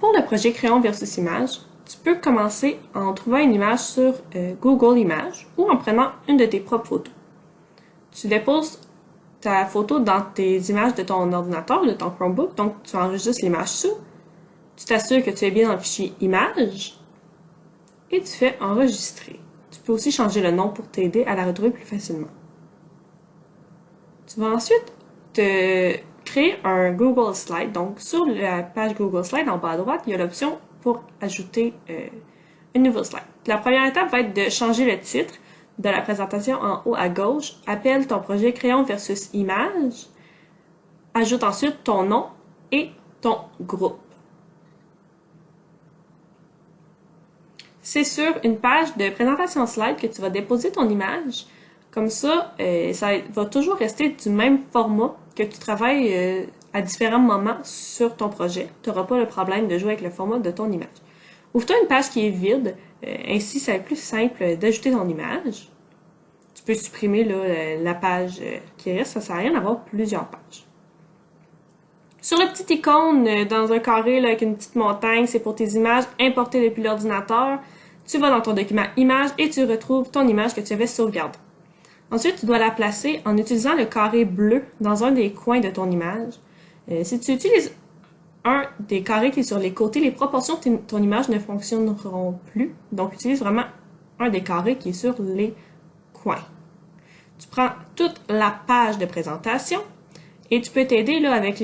Pour le projet Crayon versus Image, tu peux commencer en trouvant une image sur Google Images ou en prenant une de tes propres photos. Tu déposes ta photo dans tes images de ton ordinateur ou de ton Chromebook, donc tu enregistres l'image sous, tu t'assures que tu es bien dans le fichier Images et tu fais Enregistrer. Tu peux aussi changer le nom pour t'aider à la retrouver plus facilement. Tu vas ensuite te créer un Google Slide. Donc, sur la page Google Slide, en bas à droite, il y a l'option pour ajouter une nouvelle slide. La première étape va être de changer le titre de la présentation en haut à gauche. Appelle ton projet Crayon versus Image. Ajoute ensuite ton nom et ton groupe. C'est sur une page de présentation slide que tu vas déposer ton image. Comme ça, ça va toujours rester du même format que tu travailles à différents moments sur ton projet. Tu n'auras pas le problème de jouer avec le format de ton image. Ouvre-toi une page qui est vide, ainsi ça va être plus simple d'ajouter ton image. Tu peux supprimer la page qui reste, ça ne sert à rien d'avoir plusieurs pages. Sur le petit icône dans un carré là, avec une petite montagne, c'est pour tes images importées depuis l'ordinateur. Tu vas dans ton document Images et tu retrouves ton image que tu avais sauvegardée. Ensuite, tu dois la placer en utilisant le carré bleu dans un des coins de ton image. Si tu utilises un des carrés qui est sur les côtés, les proportions de ton image ne fonctionneront plus. Donc, utilise vraiment un des carrés qui est sur les coins. Tu prends toute la page de présentation et tu peux t'aider là avec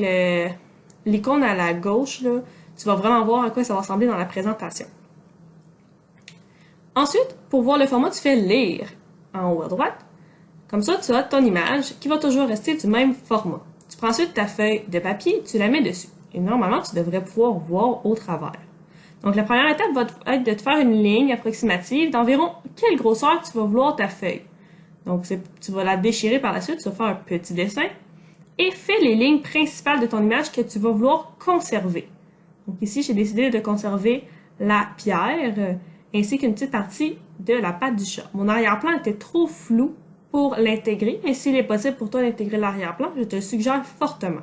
l'icône à la gauche. Là, tu vas vraiment voir à quoi ça va ressembler dans la présentation. Ensuite, pour voir le format, tu fais Lire en haut à droite. Comme ça, tu as ton image qui va toujours rester du même format. Tu prends ensuite ta feuille de papier, tu la mets dessus. Et normalement, tu devrais pouvoir voir au travers. Donc, la première étape va être de te faire une ligne approximative d'environ quelle grosseur tu vas vouloir ta feuille. Donc, tu vas la déchirer par la suite, tu vas faire un petit dessin et fais les lignes principales de ton image que tu vas vouloir conserver. Donc, ici, j'ai décidé de conserver la pierre ainsi qu'une petite partie de la patte du chat. Mon arrière-plan était trop flou pour l'intégrer, et s'il est possible pour toi d'intégrer l'arrière-plan, je te le suggère fortement.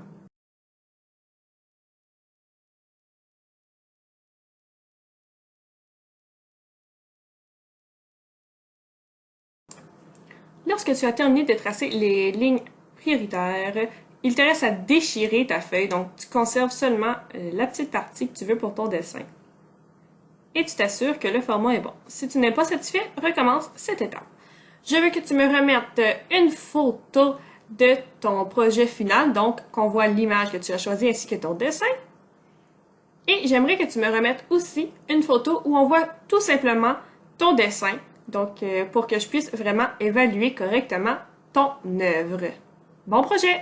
Lorsque tu as terminé de tracer les lignes prioritaires, il te reste à déchirer ta feuille, donc tu conserves seulement la petite partie que tu veux pour ton dessin. Et tu t'assures que le format est bon. Si tu n'es pas satisfait, recommence cette étape. Je veux que tu me remettes une photo de ton projet final, donc qu'on voit l'image que tu as choisie ainsi que ton dessin. Et j'aimerais que tu me remettes aussi une photo où on voit tout simplement ton dessin, donc pour que je puisse vraiment évaluer correctement ton œuvre. Bon projet!